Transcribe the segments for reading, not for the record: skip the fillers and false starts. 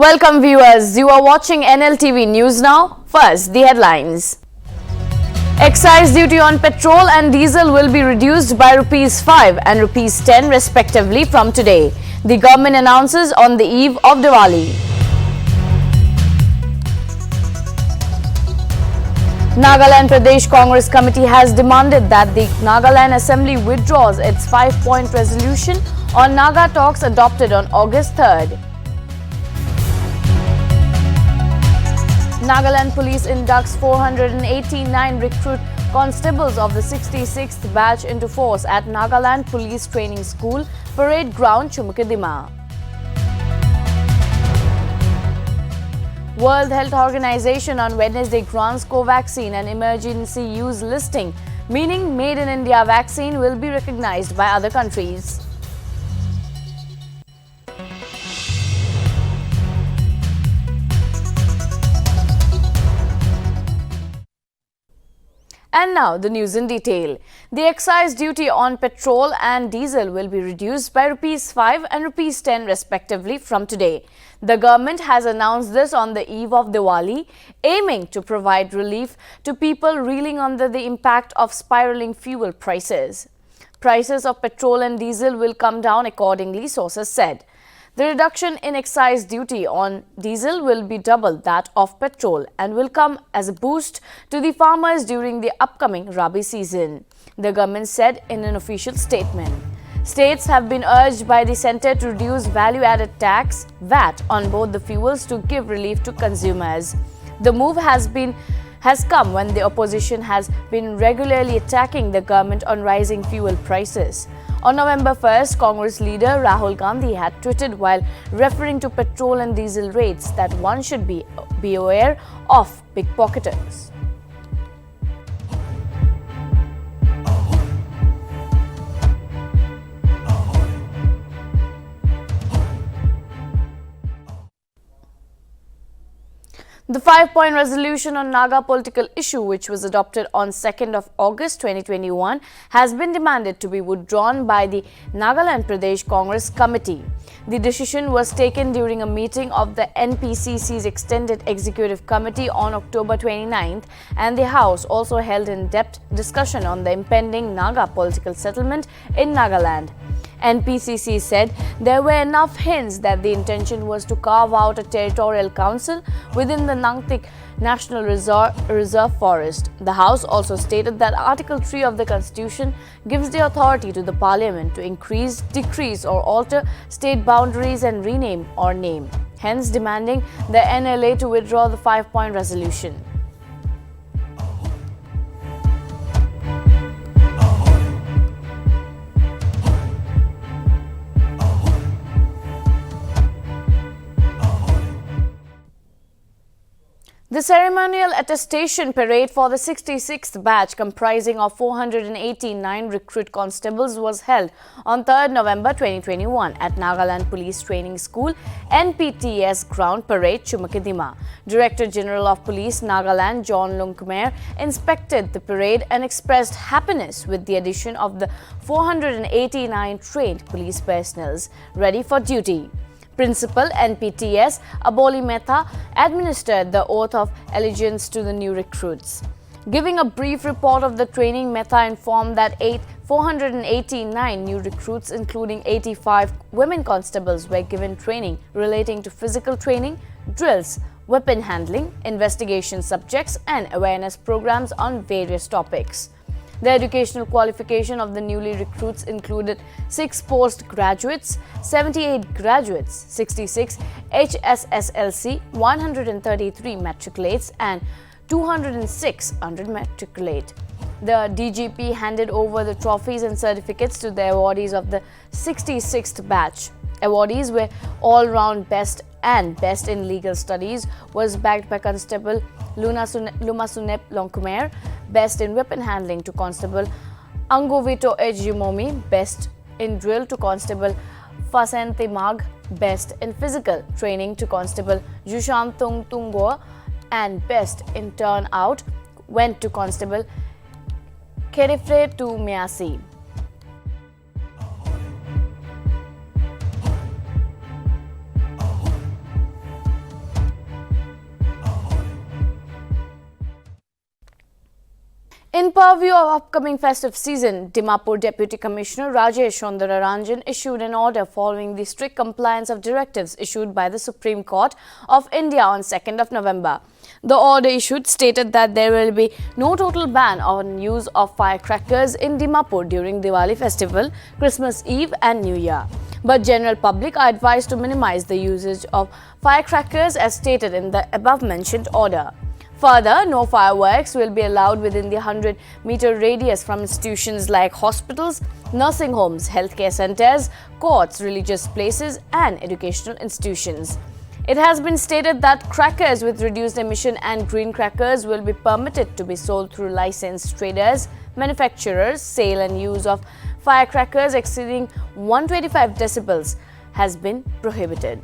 Welcome viewers, you are watching Nltv News Now. First, the headlines. Excise duty on petrol and diesel will be reduced by ₹5 and ₹10 respectively from today. The government announces on the eve of Diwali. Nagaland Pradesh Congress Committee has demanded that the Nagaland Assembly withdraws its 5-point resolution on Naga talks adopted on August 3rd. Nagaland Police inducts 489 recruit constables of the 66th batch into force at Nagaland Police Training School, Parade Ground, Chumukadima. World Health Organization on Wednesday grants Covaxin an emergency use listing, meaning Made in India vaccine will be recognized by other countries. And now the news in detail. The excise duty on petrol and diesel will be reduced by ₹5 and ₹10 respectively from today. The government has announced this on the eve of Diwali, aiming to provide relief to people reeling under the impact of spiraling fuel prices. Prices of petrol and diesel will come down accordingly, sources said. The reduction in excise duty on diesel will be double that of petrol and will come as a boost to the farmers during the upcoming Rabi season, the government said in an official statement. States have been urged by the centre to reduce value-added tax (VAT) on both the fuels to give relief to consumers. The move has come when the opposition has been regularly attacking the government on rising fuel prices. On November 1st, Congress leader Rahul Gandhi had tweeted while referring to petrol and diesel rates that one should be aware of pickpocketers. The 5-point resolution on Naga political issue, which was adopted on 2nd of August 2021, has been demanded to be withdrawn by the Nagaland Pradesh Congress Committee. The decision was taken during a meeting of the NPCC's Extended Executive Committee on October 29th, and the House also held in-depth discussion on the impending Naga political settlement in Nagaland. NPCC said there were enough hints that the intention was to carve out a territorial council within the Nltv National Reserve Forest. The House also stated that Article 3 of the Constitution gives the authority to the Parliament to increase, decrease or alter state boundaries and rename or name, hence demanding the NLA to withdraw the 5-point resolution. The ceremonial attestation parade for the 66th batch, comprising of 489 recruit constables, was held on 3rd November 2021 at Nagaland Police Training School, NPTS Ground, Parade, Chumukadima. Director General of Police Nagaland, John Lungkumer, inspected the parade and expressed happiness with the addition of the 489 trained police personnel ready for duty. Principal NPTS Aboli Mehta administered the oath of allegiance to the new recruits. Giving a brief report of the training, Mehta informed that 489 new recruits, including 85 women constables, were given training relating to physical training, drills, weapon handling, investigation subjects, and awareness programs on various topics. The educational qualification of the newly recruits included 6 postgraduates, 78 graduates, 66 HSSLC, 133 matriculates and 206 undermatriculate. The DGP handed over the trophies and certificates to the awardees of the 66th batch. Awardees were all-round best and best in legal studies was backed by Constable Lumasunep Longkumer, best in weapon handling to Constable Angovito Ejimomi, best in drill to Constable Fasente Mag, best in physical training to Constable Jushantung Tungo, and best in turnout went to Constable Kerifre to Miasi. In purview of upcoming festive season, Dimapur Deputy Commissioner Rajesh Ranjan issued an order following the strict compliance of directives issued by the Supreme Court of India on 2nd of November. The order issued stated that there will be no total ban on use of firecrackers in Dimapur during Diwali festival, Christmas Eve and New Year. But general public are advised to minimize the usage of firecrackers as stated in the above-mentioned order. Further, no fireworks will be allowed within the 100-meter radius from institutions like hospitals, nursing homes, healthcare centers, courts, religious places and educational institutions. It has been stated that crackers with reduced emission and green crackers will be permitted to be sold through licensed traders, manufacturers. Sale and use of firecrackers exceeding 125 decibels has been prohibited.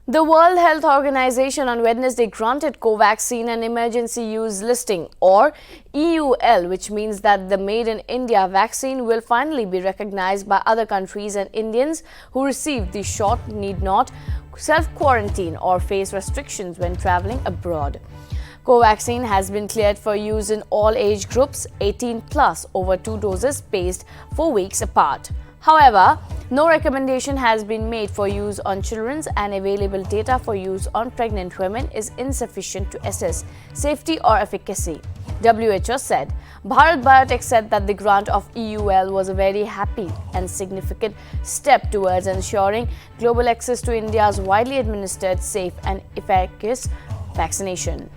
The World Health Organization on Wednesday granted Covaxin an emergency use listing or EUL, which means that the Made in India vaccine will finally be recognized by other countries, and Indians who receive the shot need not self-quarantine or face restrictions when traveling abroad. Covaxin has been cleared for use in all age groups 18 plus over 2 doses spaced 4 weeks apart. However, no recommendation has been made for use on children, and available data for use on pregnant women is insufficient to assess safety or efficacy, WHO said. Bharat Biotech said that the grant of EUL was a very happy and significant step towards ensuring global access to India's widely administered, safe and efficacious vaccination.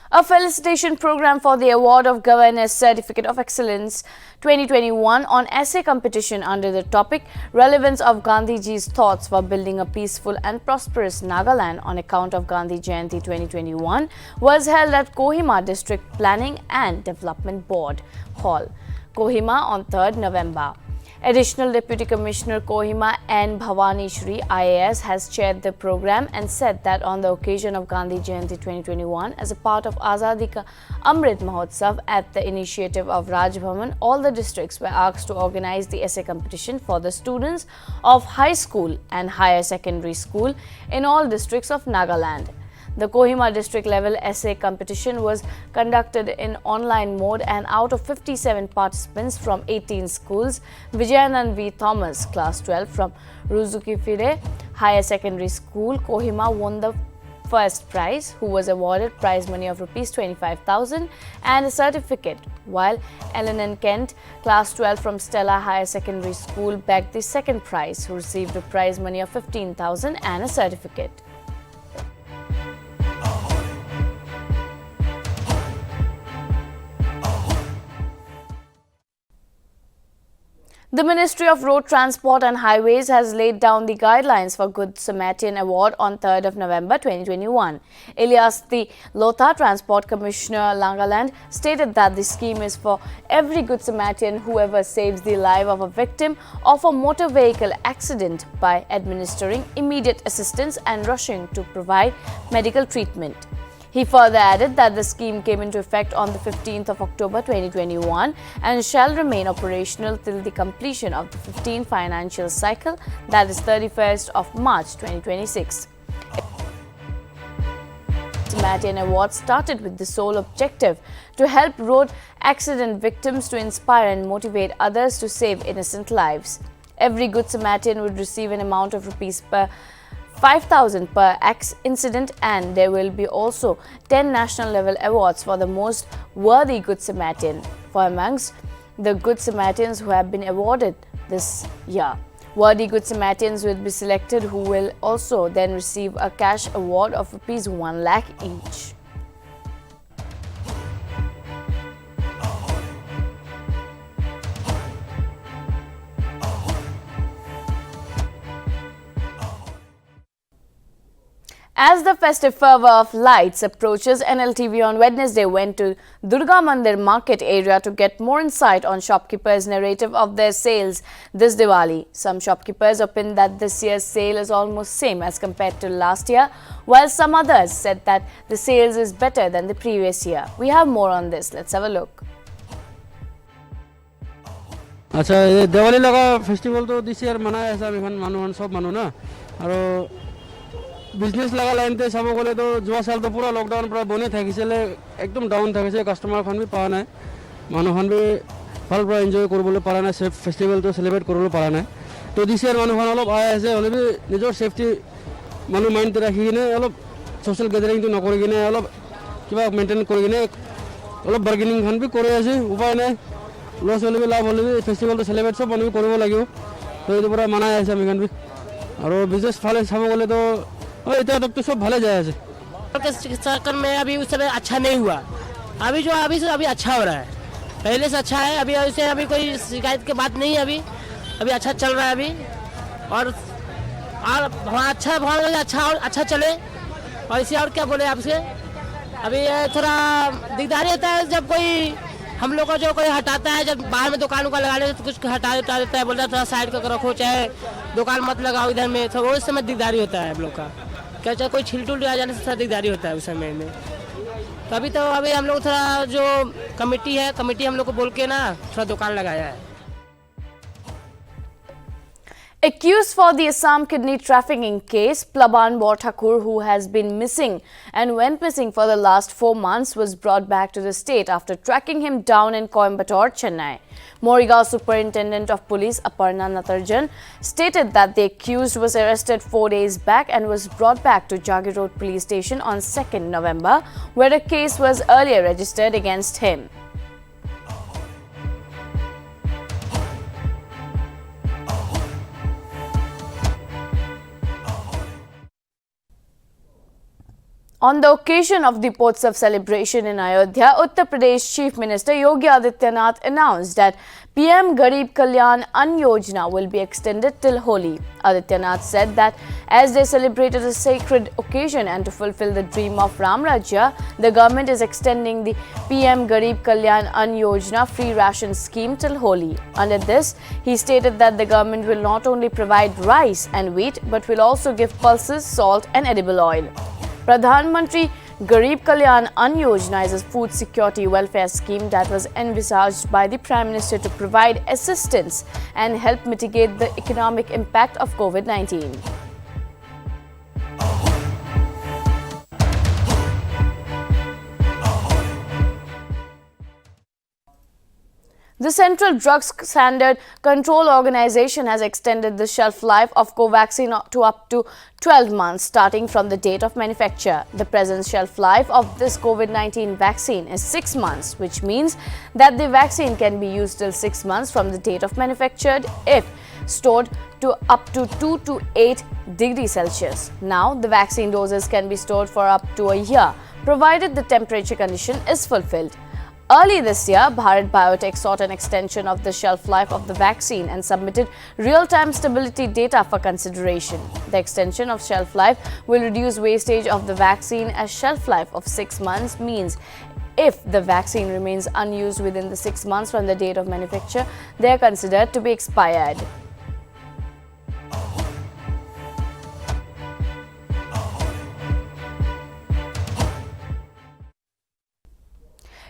A felicitation program for the award of Governor's Certificate of Excellence 2021 on essay competition under the topic Relevance of Gandhiji's Thoughts for Building a Peaceful and Prosperous Nagaland on account of Gandhi Jayanti 2021 was held at Kohima District Planning and Development Board Hall, Kohima on 3rd November. Additional Deputy Commissioner Kohima N. Bhavani Shri IAS has chaired the program and said that on the occasion of Gandhi Jayanti 2021, as a part of Azadi Ka Amrit Mahotsav at the initiative of Raj Bhavan, all the districts were asked to organize the essay competition for the students of high school and higher secondary school in all districts of Nagaland. The Kohima district level essay competition was conducted in online mode, and out of 57 participants from 18 schools, Vijayanand V. Thomas, class 12 from Ruzukifire Higher Secondary School, Kohima, won the first prize, who was awarded prize money of Rs 25,000 and a certificate, while Ellen and Kent, class 12 from Stella Higher Secondary School, bagged the second prize, who received a prize money of 15,000 and a certificate. The Ministry of Road Transport and Highways has laid down the guidelines for Good Samaritan Award on 3rd of November 2021. Elias the Lotha, Transport Commissioner Nagaland, stated that the scheme is for every Good Samaritan whoever saves the life of a victim of a motor vehicle accident by administering immediate assistance and rushing to provide medical treatment. He further added that the scheme came into effect on the 15th of October 2021 and shall remain operational till the completion of the 15th financial cycle, that is 31st of March 2026. Samaritan Award started with the sole objective to help road accident victims, to inspire and motivate others to save innocent lives. Every Good Samaritan would receive an amount of Rs 5,000 per incident, and there will be also 10 national level awards for the most worthy Good Samaritan for amongst the Good Samaritans who have been awarded this year. Worthy Good Samaritans will be selected, who will also then receive a cash award of Rs 1 lakh each. As the festive fervor of lights approaches, Nltv on Wednesday went to Durga Mandir market area to get more insight on shopkeepers' narrative of their sales this Diwali. Some shopkeepers opined that this year's sale is almost same as compared to last year, while some others said that the sales is better than the previous year. We have more on this. Let's have a look. अच्छा ये दिवाली लगा festival तो this year मनाया ऐसा मानु सब मानु ना और बिजनेस लगा लाइन ते सब गले तो जोआ साल तो पूरा लॉकडाउन पूरा बने থাকিছিলে एकदम डाउन থাকিছে কাস্টমার খান भी পাওয়া নাই মানুহ খান भी ভাল পৰা এনজয় কৰিবলৈ পাৰা নাই সেফ ফেস্টিভেল তো সেলিব্রেট কৰিবলৈ পাৰা নাই তো দিস ইয়াৰ মানুহ খান অলপ আই আছে হলে भी নিজৰ সেফটি মানুহ মাইন্ড ৰাখি কিনে অলপ সোশ্যাল গ্যাদারিং তো নকৰি কিনে অলপ কিবা মেইনটেইন কৰি কিনে অলপ বাৰ্গেনিং খান भी কৰি আছে উপায় নাই লস হলে भी লাভ হলে भी ফেস্টিভেল তো সেলিব্রেট সব মানুহ কৰিব লাগিব তো এইটো পুৰা মানাই আছে আমি খান भी আৰু বিজনেস ফালে চাব গলে তো इतना तक तो सब भले जाए चक्कर में अभी उस समय अच्छा नहीं हुआ अभी जो अभी से अभी अच्छा हो रहा है पहले से अच्छा है अभी उसे अभी कोई शिकायत की बात नहीं है अभी अच्छा चल रहा है अभी और अच्छा भगवान अच्छा और अच्छा चले और इसे और क्या बोले आपसे अभी थोड़ा दिकदारी होता है जब कोई हम लोग को जो कोई हटाता है जब बाहर में दुकान का लगाने तो कुछ हटा देता है बोलता है थोड़ा साइड का रखो चाहे दुकान मत लगाओ इधर में तो उस समय दिकदारी होता है हम लोग का क्या चाहे कोई छिलटुल आ जाने से थोड़ा दिकदारी होता है उस समय में तो अभी हम लोग थोड़ा जो कमेटी हम लोग को बोल के ना थोड़ा दुकान लगाया है Accused for the Assam kidney trafficking case, Plaban Borthakur, who has been missing and went missing for the last 4 months, was brought back to the state after tracking him down in Coimbatore, Chennai. Morigao Superintendent of Police Aparna Natarajan stated that the accused was arrested 4 days back and was brought back to Jagi Road Police Station on 2nd November, where a case was earlier registered against him. On the occasion of the Potsav celebration in Ayodhya, Uttar Pradesh Chief Minister Yogi Adityanath announced that PM Garib Kalyan Ann Yojana will be extended till Holi. Adityanath said that as they celebrated a sacred occasion and to fulfill the dream of Ram Rajya, the government is extending the PM Garib Kalyan Ann Yojana free ration scheme till Holi. Under this, he stated that the government will not only provide rice and wheat but will also give pulses, salt and edible oil. Pradhan Mantri Garib Kalyan Ann Yojana is a food security welfare scheme that was envisaged by the Prime Minister to provide assistance and help mitigate the economic impact of COVID-19. The Central Drugs Standard Control Organization has extended the shelf life of Covaxin to up to 12 months starting from the date of manufacture. The present shelf life of this COVID-19 vaccine is 6 months, which means that the vaccine can be used till 6 months from the date of manufacture if stored to up to 2 to 8 degrees Celsius. Now, the vaccine doses can be stored for up to a year, provided the temperature condition is fulfilled. Early this year, Bharat Biotech sought an extension of the shelf life of the vaccine and submitted real-time stability data for consideration. The extension of shelf life will reduce wastage of the vaccine as shelf life of 6 months means if the vaccine remains unused within the 6 months from the date of manufacture, they are considered to be expired.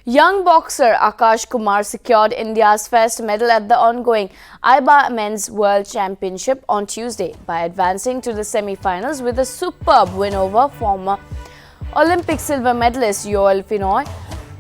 Young boxer Akash Kumar secured India's first medal at the ongoing IBA Men's World Championship on Tuesday by advancing to the semi-finals with a superb win over former Olympic silver medalist Yoel Finoy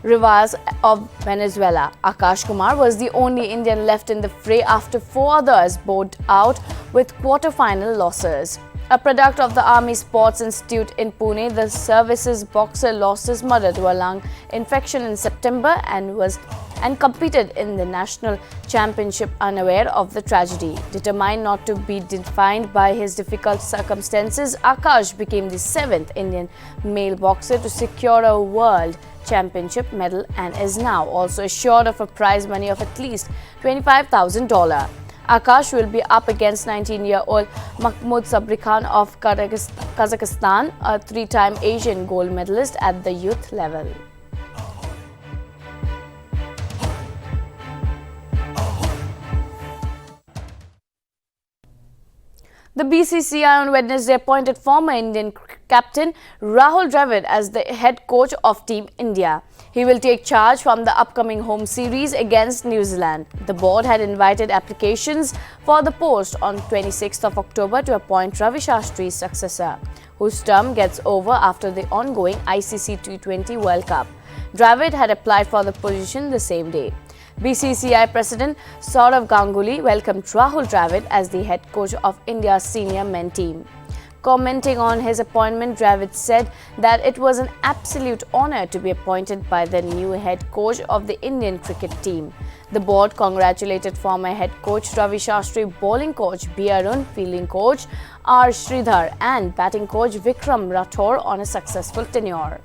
Rivas of Venezuela. Akash Kumar was the only Indian left in the fray after 4 others bowed out with quarter-final losses. A product of the Army Sports Institute in Pune, the service's boxer lost his mother to a lung infection in September and competed in the national championship unaware of the tragedy. Determined not to be defined by his difficult circumstances, Akash became the 7th Indian male boxer to secure a world championship medal and is now also assured of a prize money of at least $25,000. Akash will be up against 19-year-old Mahmoud Sabri Khan of Kazakhstan, a three-time Asian gold medalist at the youth level. The BCCI on Wednesday appointed former Indian captain Rahul Dravid as the head coach of Team India. He will take charge from the upcoming home series against New Zealand. The board had invited applications for the post on 26th of October to appoint Ravi Shastri's successor, whose term gets over after the ongoing ICC T20 World Cup. Dravid had applied for the position the same day. BCCI President Saurav Ganguly welcomed Rahul Dravid as the head coach of India's senior men team. Commenting on his appointment, Dravid said that it was an absolute honour to be appointed by the new head coach of the Indian cricket team. The board congratulated former head coach Ravi Shastri, bowling coach B. Arun, fielding coach R. Sridhar and batting coach Vikram Rathore on a successful tenure.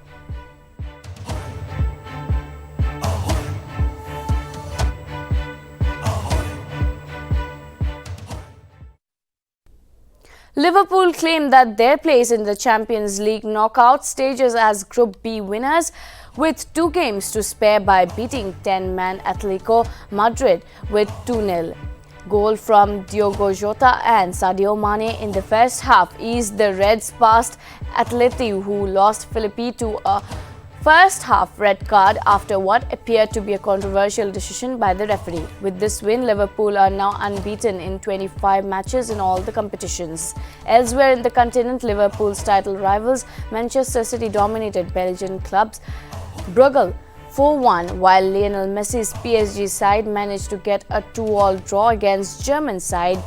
Liverpool claimed that their place in the Champions League knockout stages as Group B winners, with 2 games to spare by beating 10-man Atletico Madrid with 2-0. Goal from Diogo Jota and Sadio Mane in the first half eased the Reds past Atleti, who lost Philippi to a first-half red card after what appeared to be a controversial decision by the referee. With this win, Liverpool are now unbeaten in 25 matches in all the competitions. Elsewhere in the continent, Liverpool's title rivals Manchester City dominated Belgian clubs Brugge 4-1, while Lionel Messi's PSG side managed to get a 2-2 draw against German side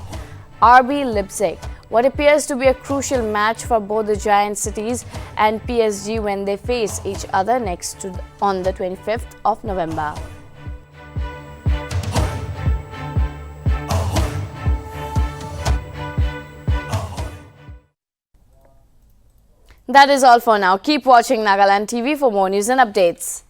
RB Leipzig. What appears to be a crucial match for both the giant cities and PSG when they face each other on the 25th of November. That is all for now. Keep watching Nagaland TV for more news and updates.